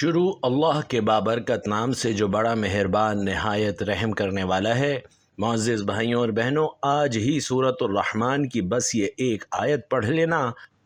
شروع اللہ کے بابرکت نام سے جو بڑا مہربان نہایت رحم کرنے والا ہے۔ معزز بھائیوں اور بہنوں، آج ہی سورۃ الرحمن کی بس یہ ایک آیت پڑھ لینا،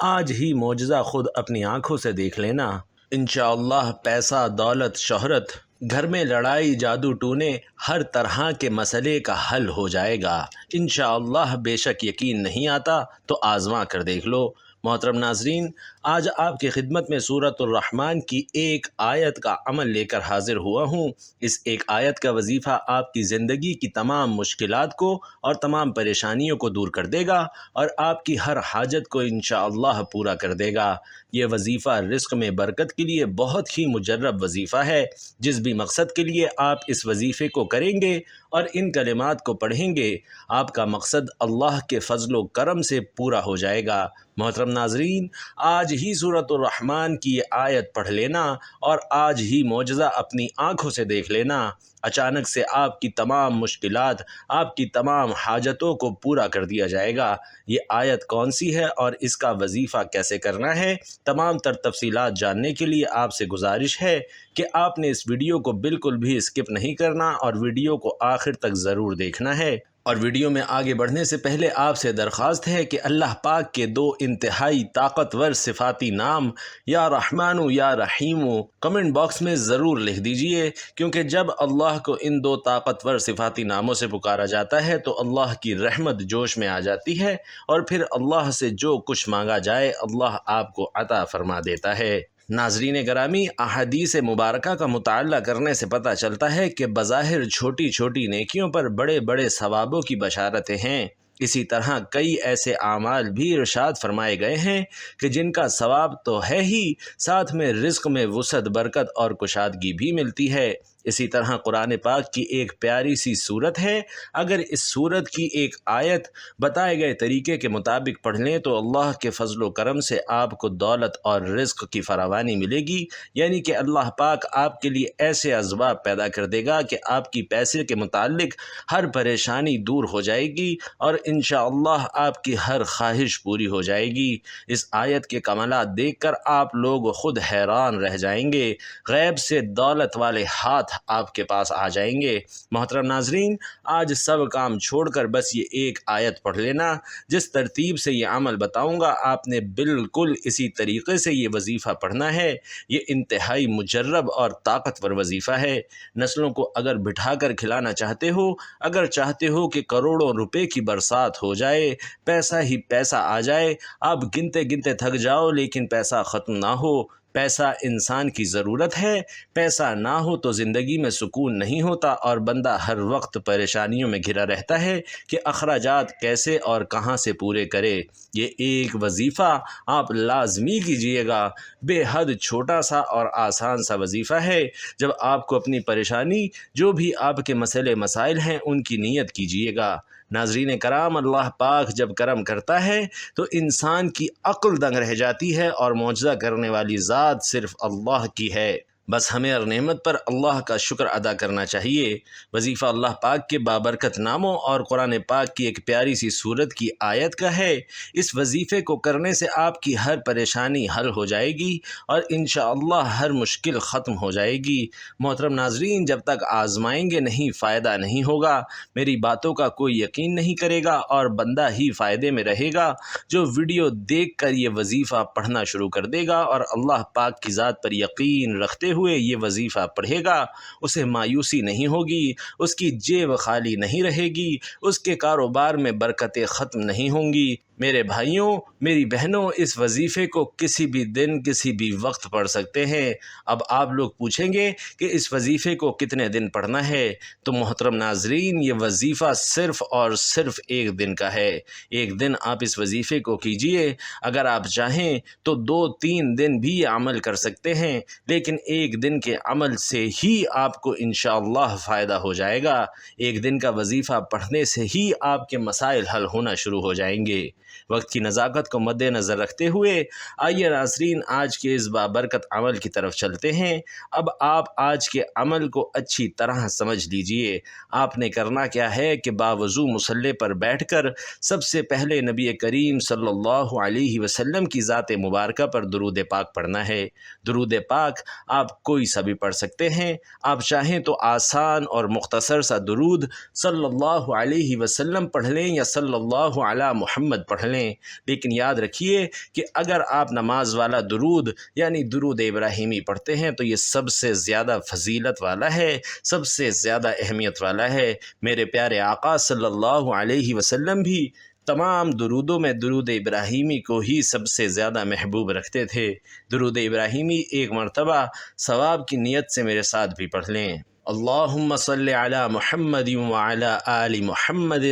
آج ہی معجزہ خود اپنی آنکھوں سے دیکھ لینا۔ انشاءاللہ پیسہ، دولت، شہرت، گھر میں لڑائی، جادو ٹونے، ہر طرح کے مسئلے کا حل ہو جائے گا انشاءاللہ۔ بے شک یقین نہیں آتا تو آزما کر دیکھ لو۔ محترم ناظرین، آج آپ کی خدمت میں سورۃ الرحمن کی ایک آیت کا عمل لے کر حاضر ہوا ہوں۔ اس ایک آیت کا وظیفہ آپ کی زندگی کی تمام مشکلات کو اور تمام پریشانیوں کو دور کر دے گا اور آپ کی ہر حاجت کو انشاءاللہ پورا کر دے گا۔ یہ وظیفہ رزق میں برکت کے لیے بہت ہی مجرب وظیفہ ہے۔ جس بھی مقصد کے لیے آپ اس وظیفے کو کریں گے اور ان کلمات کو پڑھیں گے، آپ کا مقصد اللہ کے فضل و کرم سے پورا ہو جائے گا۔ محترم ناظرین، آج ہی سورۃ الرحمن کی یہ آیت پڑھ لینا اور آج ہی معجزہ اپنی آنکھوں سے دیکھ لینا۔ اچانک سے آپ کی تمام مشکلات، آپ کی تمام حاجتوں کو پورا کر دیا جائے گا۔ یہ آیت کون سی ہے اور اس کا وظیفہ کیسے کرنا ہے، تمام تر تفصیلات جاننے کے لیے آپ سے گزارش ہے کہ آپ نے اس ویڈیو کو بالکل بھی اسکپ نہیں کرنا اور ویڈیو کو آخر تک ضرور دیکھنا ہے۔ اور ویڈیو میں آگے بڑھنے سے پہلے آپ سے درخواست ہے کہ اللہ پاک کے دو انتہائی طاقتور صفاتی نام یا رحمان یا رحیم کمنٹ باکس میں ضرور لکھ دیجئے، کیونکہ جب اللہ کو ان دو طاقتور صفاتی ناموں سے پکارا جاتا ہے تو اللہ کی رحمت جوش میں آ جاتی ہے اور پھر اللہ سے جو کچھ مانگا جائے اللہ آپ کو عطا فرما دیتا ہے۔ ناظرین گرامی، احادیث مبارکہ کا مطالعہ کرنے سے پتہ چلتا ہے کہ بظاہر چھوٹی چھوٹی نیکیوں پر بڑے بڑے ثوابوں کی بشارتیں ہیں۔ اسی طرح کئی ایسے اعمال بھی ارشاد فرمائے گئے ہیں کہ جن کا ثواب تو ہے ہی، ساتھ میں رزق میں وسعت، برکت اور کشادگی بھی ملتی ہے۔ اسی طرح قرآن پاک کی ایک پیاری سی سورت ہے، اگر اس سورت کی ایک آیت بتائے گئے طریقے کے مطابق پڑھ لیں تو اللہ کے فضل و کرم سے آپ کو دولت اور رزق کی فراوانی ملے گی، یعنی کہ اللہ پاک آپ کے لیے ایسے اسباب پیدا کر دے گا کہ آپ کی پیسے کے متعلق ہر پریشانی دور ہو جائے گی اور انشاءاللہ آپ کی ہر خواہش پوری ہو جائے گی۔ اس آیت کے کمالات دیکھ کر آپ لوگ خود حیران رہ جائیں گے، غیب سے دولت والے ہاتھ آپ کے پاس آ جائیں گے۔ محترم ناظرین، آج سب کام چھوڑ کر بس یہ ایک آیت پڑھ لینا۔ جس ترتیب سے یہ عمل بتاؤں گا آپ نے بالکل اسی طریقے سے یہ وظیفہ پڑھنا ہے۔ یہ انتہائی مجرب اور طاقتور وظیفہ ہے۔ نسلوں کو اگر بٹھا کر کھلانا چاہتے ہو، اگر چاہتے ہو کہ کروڑوں روپے کی برسات ہو جائے، پیسہ ہی پیسہ آ جائے، آپ گنتے گنتے تھک جاؤ لیکن پیسہ ختم نہ ہو۔ پیسہ انسان کی ضرورت ہے، پیسہ نہ ہو تو زندگی میں سکون نہیں ہوتا اور بندہ ہر وقت پریشانیوں میں گھرا رہتا ہے کہ اخراجات کیسے اور کہاں سے پورے کرے۔ یہ ایک وظیفہ آپ لازمی کیجئے گا۔ بے حد چھوٹا سا اور آسان سا وظیفہ ہے۔ جب آپ کو اپنی پریشانی، جو بھی آپ کے مسئلے مسائل ہیں، ان کی نیت کیجئے گا۔ ناظرین کرام، اللہ پاک جب کرم کرتا ہے تو انسان کی عقل دنگ رہ جاتی ہے اور معجزہ کرنے والی ذات صرف اللہ کی ہے۔ بس ہمیں ہر نعمت پر اللہ کا شکر ادا کرنا چاہیے۔ وظیفہ اللہ پاک کے بابرکت ناموں اور قرآن پاک کی ایک پیاری سی سورت کی آیت کا ہے۔ اس وظیفے کو کرنے سے آپ کی ہر پریشانی حل ہو جائے گی اور انشاءاللہ ہر مشکل ختم ہو جائے گی۔ محترم ناظرین، جب تک آزمائیں گے نہیں فائدہ نہیں ہوگا۔ میری باتوں کا کوئی یقین نہیں کرے گا اور بندہ ہی فائدے میں رہے گا جو ویڈیو دیکھ کر یہ وظیفہ پڑھنا شروع کر دے گا اور اللہ پاک کی ذات پر یقین رکھتے ہوئے یہ وظیفہ پڑھے گا۔ اسے مایوسی نہیں ہوگی، اس کی جیب خالی نہیں رہے گی، اس کے کاروبار میں برکتیں ختم نہیں ہوں گی۔ میرے بھائیوں، میری بہنوں، اس وظیفے کو کسی بھی دن، کسی بھی وقت پڑھ سکتے ہیں۔ اب آپ لوگ پوچھیں گے کہ اس وظیفے کو کتنے دن پڑھنا ہے؟ تو محترم ناظرین، یہ وظیفہ صرف اور صرف ایک دن کا ہے۔ ایک دن آپ اس وظیفے کو کیجئے۔ اگر آپ چاہیں تو 2-3 دن بھی یہ عمل کر سکتے ہیں، لیکن ایک دن کے عمل سے ہی آپ کو انشاءاللہ فائدہ ہو جائے گا۔ ایک دن کا وظیفہ پڑھنے سے ہی آپ کے مسائل حل ہونا شروع ہو جائیں گے۔ وقت کی نزاکت کو مد نظر رکھتے ہوئے آئیے ناظرین آج کے اس بابرکت عمل کی طرف چلتے ہیں۔ اب آپ آج کے عمل کو اچھی طرح سمجھ لیجئے۔ آپ نے کرنا کیا ہے کہ باوضو مصلی پر بیٹھ کر سب سے پہلے نبی کریم صلی اللہ علیہ وسلم کی ذات مبارکہ پر درود پاک پڑھنا ہے۔ درود پاک آپ کوئی سا بھی پڑھ سکتے ہیں۔ آپ چاہیں تو آسان اور مختصر سا درود صلی اللہ علیہ وسلم پڑھ لیں یا صلی اللہ علی محمد پڑھ لیں، لیکن یاد رکھیے کہ اگر آپ نماز والا درود یعنی درود ابراہیمی پڑھتے ہیں تو یہ سب سے زیادہ فضیلت والا ہے، سب سے زیادہ اہمیت والا ہے۔ میرے پیارے آقا صلی اللہ علیہ وسلم بھی تمام درودوں میں درود ابراہیمی کو ہی سب سے زیادہ محبوب رکھتے تھے۔ درود ابراہیمی ایک مرتبہ ثواب کی نیت سے میرے ساتھ بھی پڑھ لیں۔ اللہم صلی علی محمد وعلی آل محمد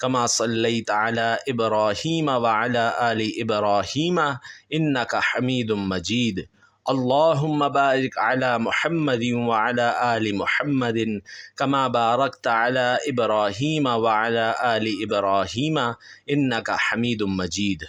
کما صلیت علی ابراہیم وعلی آل ابراہیم انک حمید مجید۔ اللہم بارک علی محمد وعلی آل محمد کما بارکت علی ابراہیم وعلی آل ابراہیم انک حمید مجید۔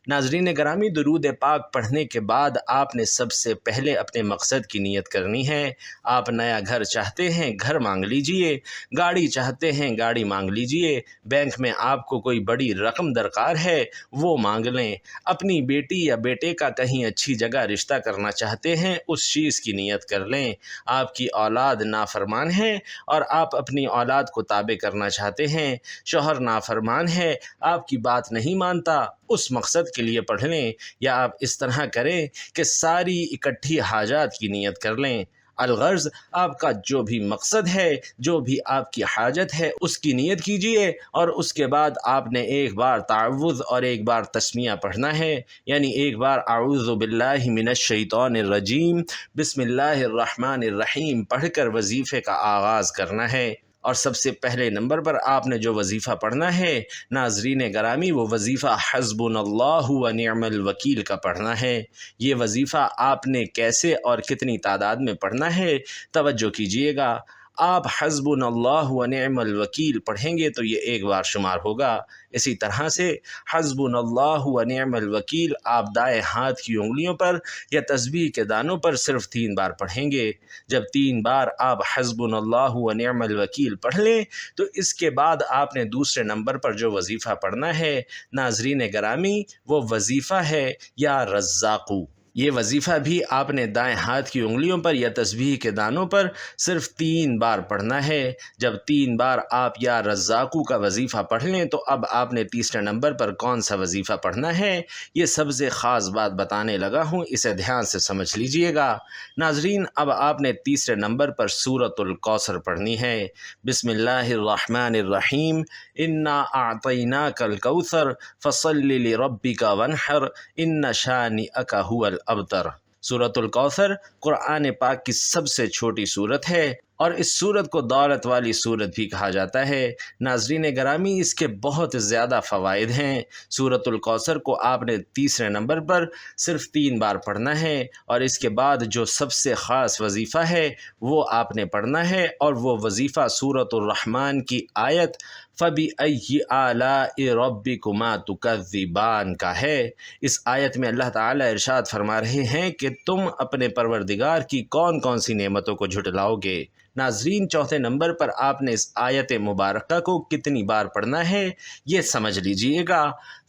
ناظرین گرامی، درود پاک پڑھنے کے بعد آپ نے سب سے پہلے اپنے مقصد کی نیت کرنی ہے۔ آپ نیا گھر چاہتے ہیں، گھر مانگ لیجئے، گاڑی چاہتے ہیں، گاڑی مانگ لیجئے، بینک میں آپ کو کوئی بڑی رقم درکار ہے وہ مانگ لیں، اپنی بیٹی یا بیٹے کا کہیں اچھی جگہ رشتہ کرنا چاہتے ہیں اس چیز کی نیت کر لیں۔ آپ کی اولاد نافرمان ہے اور آپ اپنی اولاد کو تابع کرنا چاہتے ہیں، شوہر نافرمان ہے، آپ کی بات نہیں مانتا، اس مقصد کے لیے پڑھ لیں۔ یا آپ اس طرح کریں کہ ساری اکٹھی حاجات کی نیت کر لیں۔ الغرض آپ کا جو بھی مقصد ہے، جو بھی آپ کی حاجت ہے اس کی نیت کیجئے، اور اس کے بعد آپ نے ایک بار تعوذ اور ایک بار تسمیہ پڑھنا ہے، یعنی ایک بار اعوذ باللہ من الشیطان الرجیم بسم اللہ الرحمن الرحیم پڑھ کر وظیفے کا آغاز کرنا ہے۔ اور سب سے پہلے نمبر پر آپ نے جو وظیفہ پڑھنا ہے ناظرین گرامی، وہ وظیفہ حسبنا اللہ و نعم الوکیل کا پڑھنا ہے۔ یہ وظیفہ آپ نے کیسے اور کتنی تعداد میں پڑھنا ہے توجہ کیجئے گا۔ آپ حسبنا اللہ و نعم الوکیل پڑھیں گے تو یہ ایک بار شمار ہوگا۔ اسی طرح سے حسبنا اللہ و نعم الوکیل آپ دائیں ہاتھ کی انگلیوں پر یا تسبیح کے دانوں پر صرف 3 بار پڑھیں گے۔ جب 3 بار آپ حسبنا اللہ و نعم الوکیل پڑھ لیں تو اس کے بعد آپ نے دوسرے نمبر پر جو وظیفہ پڑھنا ہے ناظرین گرامی، وہ وظیفہ ہے یا رزاقو۔ یہ وظیفہ بھی آپ نے دائیں ہاتھ کی انگلیوں پر یا تسبیح کے دانوں پر صرف 3 بار پڑھنا ہے۔ جب 3 بار آپ یا رزاقو کا وظیفہ پڑھ لیں تو اب آپ نے تیسرے نمبر پر کون سا وظیفہ پڑھنا ہے، یہ سب سے خاص بات بتانے لگا ہوں، اسے دھیان سے سمجھ لیجئے گا۔ ناظرین اب آپ نے تیسرے نمبر پر سورۃ الکوثر پڑھنی ہے۔ بسم اللہ الرحمن الرحیم انا اعطیناک الکوثر فصل لربک وانحر ان شانئک هو الابتر۔ سورۃ الکوثر قرآن پاک کی سب سے چھوٹی سورت ہے اور اس سورت کو دولت والی سورت بھی کہا جاتا ہے۔ ناظرین گرامی اس کے بہت زیادہ فوائد ہیں۔ سورۃ الکوثر کو آپ نے تیسرے نمبر پر صرف 3 بار پڑھنا ہے، اور اس کے بعد جو سب سے خاص وظیفہ ہے وہ آپ نے پڑھنا ہے، اور وہ وظیفہ سورۃ الرحمن کی آیت فَبِأَيِّ آلَاءِ رَبِّكُمَا تُكَذِّبَانِ کا ہے۔ اس آیت میں اللہ تعالیٰ ارشاد فرما رہے ہیں کہ تم اپنے پروردگار کی کون کون سی نعمتوں کو جھٹلاؤ گے۔ ناظرین چوتھے نمبر پر آپ نے اس آیت مبارکہ کو کتنی بار پڑھنا ہے یہ سمجھ لیجئے گا۔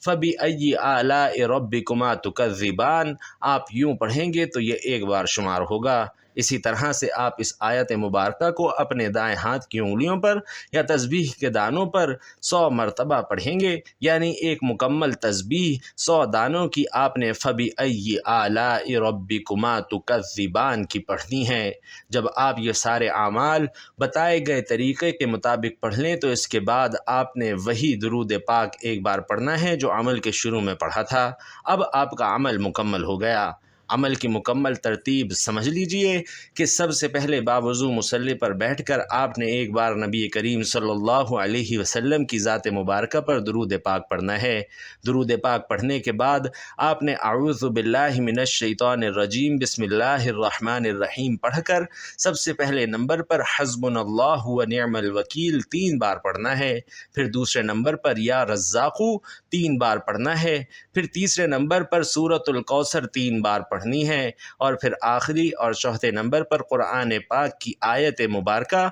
فَبِأَيِّ آلَاءِ رَبِّكُمَا تُكَذِّبَانِ آپ یوں پڑھیں گے تو یہ ایک بار شمار ہوگا۔ اسی طرح سے آپ اس آیت مبارکہ کو اپنے دائیں ہاتھ کی انگلیوں پر یا تسبیح کے دانوں پر 100 مرتبہ پڑھیں گے، یعنی ایک مکمل تسبیح 100 دانوں کی آپ نے فَبِأَيِّ آلَاءِ رَبِّكُمَا تُكَذِّبَانِ کی پڑھنی ہے۔ جب آپ یہ سارے اعمال بتائے گئے طریقے کے مطابق پڑھ لیں تو اس کے بعد آپ نے وہی درود پاک ایک بار پڑھنا ہے جو عمل کے شروع میں پڑھا تھا۔ اب آپ کا عمل مکمل ہو گیا۔ عمل کی مکمل ترتیب سمجھ لیجئے کہ سب سے پہلے باوضو مصلی پر بیٹھ کر آپ نے ایک بار نبی کریم صلی اللہ علیہ وسلم کی ذات مبارکہ پر درود پاک پڑھنا ہے۔ درود پاک پڑھنے کے بعد آپ نے اعوذ باللہ من الشیطان الرجیم بسم اللہ الرحمن الرحیم پڑھ کر سب سے پہلے نمبر پر حسبنا اللہ و نعم الوکیل 3 بار پڑھنا ہے، پھر دوسرے نمبر پر یا رزاقو 3 بار پڑھنا ہے، پھر تیسرے نمبر پر سورۃ الکوثر 3 بار پڑھنی ہے، اور پھر آخری اور چوتھے نمبر پر قرآن پاک کی آیت مبارکہ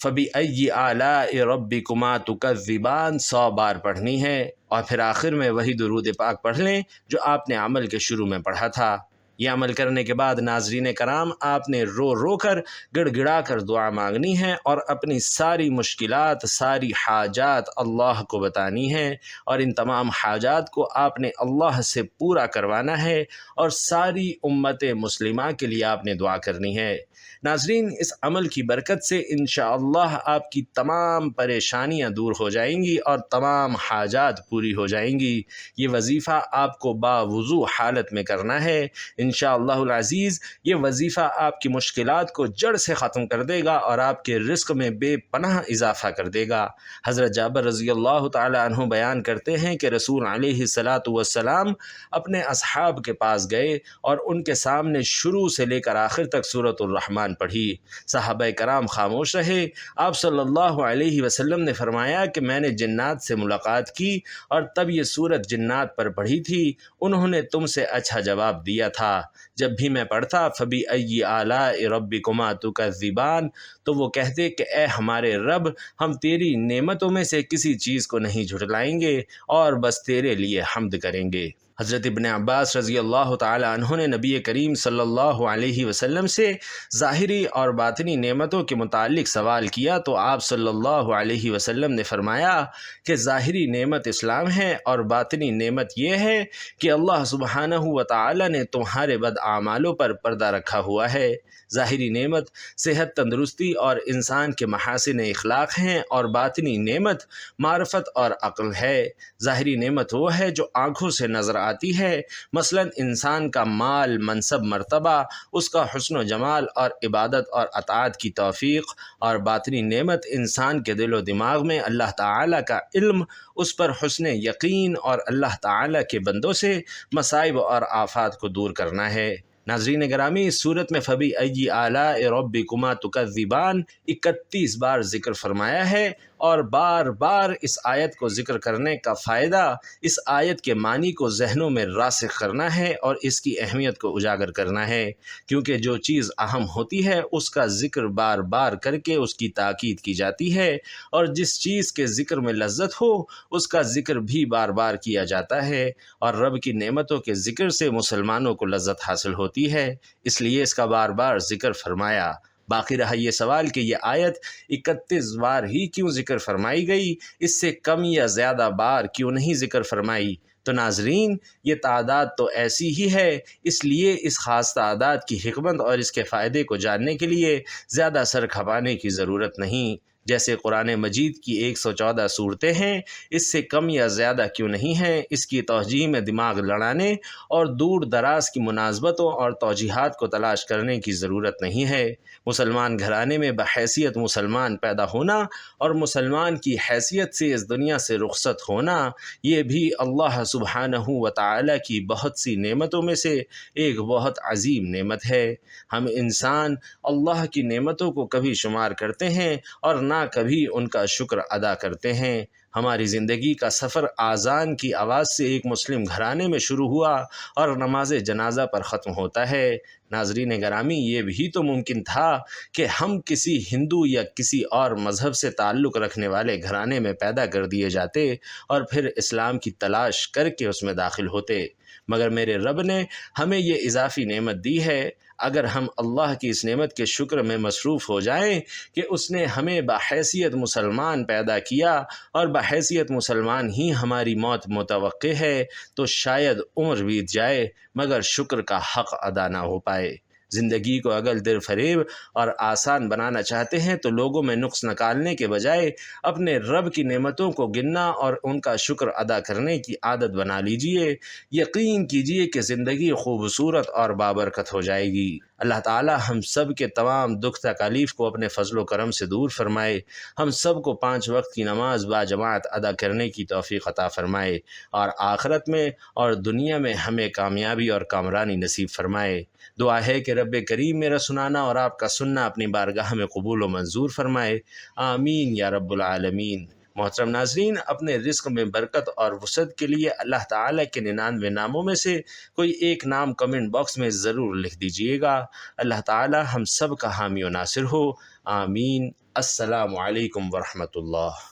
فَبِأَيِّ آلَاءِ رَبِّكُمَا تُكَذِّبَانِ 100 بار پڑھنی ہے، اور پھر آخر میں وہی درود پاک پڑھ لیں جو آپ نے عمل کے شروع میں پڑھا تھا۔ یہ عمل کرنے کے بعد ناظرین کرام آپ نے رو رو کر گڑ گڑا کر دعا مانگنی ہے اور اپنی ساری مشکلات، ساری حاجات اللہ کو بتانی ہیں، اور ان تمام حاجات کو آپ نے اللہ سے پورا کروانا ہے اور ساری امت مسلمہ کے لیے آپ نے دعا کرنی ہے۔ ناظرین، اس عمل کی برکت سے انشاءاللہ آپ کی تمام پریشانیاں دور ہو جائیں گی اور تمام حاجات پوری ہو جائیں گی۔ یہ وظیفہ آپ کو باوضو حالت میں کرنا ہے۔ انشاءاللہ العزیز یہ وظیفہ آپ کی مشکلات کو جڑ سے ختم کر دے گا اور آپ کے رزق میں بے پناہ اضافہ کر دے گا۔ حضرت جابر رضی اللہ تعالی عنہ بیان کرتے ہیں کہ رسول علیہ الصلاۃ والسلام اپنے اصحاب کے پاس گئے اور ان کے سامنے شروع سے لے کر آخر تک سورۃ الرحمن پڑھی۔ صحابہ کرام خاموش رہے۔ آپ صلی اللہ علیہ وسلم نے فرمایا کہ میں نے جنات سے ملاقات کی اور تب یہ سورت جنات پر پڑھی تھی، انہوں نے تم سے اچھا جواب دیا تھا۔ جب بھی میں پڑھتا فَبِأَيِّ آلَاءِ رَبِّكُمَا تُكَذِّبَانِ تو وہ کہتے کہ اے ہمارے رب، ہم تیری نعمتوں میں سے کسی چیز کو نہیں جھٹلائیں گے اور بس تیرے لیے حمد کریں گے۔ حضرت ابن عباس رضی اللہ تعالی عنہ نے نبی کریم صلی اللہ علیہ وسلم سے ظاہری اور باطنی نعمتوں کے متعلق سوال کیا تو آپ صلی اللہ علیہ وسلم نے فرمایا کہ ظاہری نعمت اسلام ہے اور باطنی نعمت یہ ہے کہ اللہ سبحانہ و تعالی نے تمہارے بد اعمالوں پر پردہ رکھا ہوا ہے۔ ظاہری نعمت صحت، تندرستی اور انسان کے محاسن اخلاق ہیں، اور باطنی نعمت معرفت اور عقل ہے۔ ظاہری نعمت وہ ہے جو آنکھوں سے نظر آتی ہے، مثلا انسان کا مال، منصب، مرتبہ، اس کا حسن و جمال اور عبادت اور اطاعت کی توفیق، اور باطنی نعمت انسان کے دل و دماغ میں اللہ تعالیٰ کا علم، اس پر حسن یقین اور اللہ تعالیٰ کے بندوں سے مصائب اور آفات کو دور کرنا ہے۔ ناظرین گرامی، اس صورت میں فَبِأَيِّ آلَاءِ رَبِّكُمَا تُكَذِّبَانِ 31 بار ذکر فرمایا ہے، اور بار بار اس آیت کو ذکر کرنے کا فائدہ اس آیت کے معنی کو ذہنوں میں راسخ کرنا ہے اور اس کی اہمیت کو اجاگر کرنا ہے، کیونکہ جو چیز اہم ہوتی ہے اس کا ذکر بار بار کر کے اس کی تاکید کی جاتی ہے، اور جس چیز کے ذکر میں لذت ہو اس کا ذکر بھی بار بار کیا جاتا ہے، اور رب کی نعمتوں کے ذکر سے مسلمانوں کو لذت حاصل ہوتی ہے، اس لیے اس کا بار بار ذکر فرمایا۔ باقی رہا یہ سوال کہ یہ آیت 31 بار ہی کیوں ذکر فرمائی گئی، اس سے کم یا زیادہ بار کیوں نہیں ذکر فرمائی؟ تو ناظرین، یہ تعداد تو ایسی ہی ہے، اس لیے اس خاص تعداد کی حکمت اور اس کے فائدے کو جاننے کے لیے زیادہ سر کھپانے کی ضرورت نہیں۔ جیسے قرآن مجید کی 114 صورتیں ہیں، اس سے کم یا زیادہ کیوں نہیں ہیں، اس کی توجیہ میں دماغ لڑانے اور دور دراز کی مناسبتوں اور توجیہات کو تلاش کرنے کی ضرورت نہیں ہے۔ مسلمان گھرانے میں بحیثیت مسلمان پیدا ہونا اور مسلمان کی حیثیت سے اس دنیا سے رخصت ہونا، یہ بھی اللہ سبحانہ و تعالی کی بہت سی نعمتوں میں سے ایک بہت عظیم نعمت ہے۔ ہم انسان اللہ کی نعمتوں کو کبھی شمار کرتے ہیں اور نہ کبھی ان کا شکر ادا کرتے ہیں۔ ہماری زندگی کا سفر آذان کی آواز سے ایک مسلم گھرانے میں شروع ہوا اور نماز جنازہ پر ختم ہوتا ہے۔ ناظرین گرامی، یہ بھی تو ممکن تھا کہ ہم کسی ہندو یا کسی اور مذہب سے تعلق رکھنے والے گھرانے میں پیدا کر دیے جاتے اور پھر اسلام کی تلاش کر کے اس میں داخل ہوتے، مگر میرے رب نے ہمیں یہ اضافی نعمت دی ہے۔ اگر ہم اللہ کی اس نعمت کے شکر میں مصروف ہو جائیں کہ اس نے ہمیں بحیثیت مسلمان پیدا کیا اور بحیثیت مسلمان ہی ہماری موت متوقع ہے، تو شاید عمر بیت جائے مگر شکر کا حق ادا نہ ہو پائے۔ زندگی کو اگر دل فریب اور آسان بنانا چاہتے ہیں تو لوگوں میں نقص نکالنے کے بجائے اپنے رب کی نعمتوں کو گننا اور ان کا شکر ادا کرنے کی عادت بنا لیجئے۔ یقین کیجئے کہ زندگی خوبصورت اور بابرکت ہو جائے گی۔ اللہ تعالی ہم سب کے تمام دکھ تکالیف کو اپنے فضل و کرم سے دور فرمائے، ہم سب کو 5 وقت کی نماز باجماعت ادا کرنے کی توفیق عطا فرمائے، اور آخرت میں اور دنیا میں ہمیں کامیابی اور کامرانی نصیب فرمائے۔ دعا ہے کہ رب کریم میرا سنانا اور آپ کا سننا اپنی بارگاہ میں قبول و منظور فرمائے، آمین یا رب العالمین۔ محترم ناظرین، اپنے رزق میں برکت اور وسعت کے لیے اللہ تعالیٰ کے 99 ناموں میں سے کوئی ایک نام کمنٹ باکس میں ضرور لکھ دیجئے گا۔ اللہ تعالیٰ ہم سب کا حامی و ناصر ہو، آمین۔ السلام علیکم ورحمۃ اللہ۔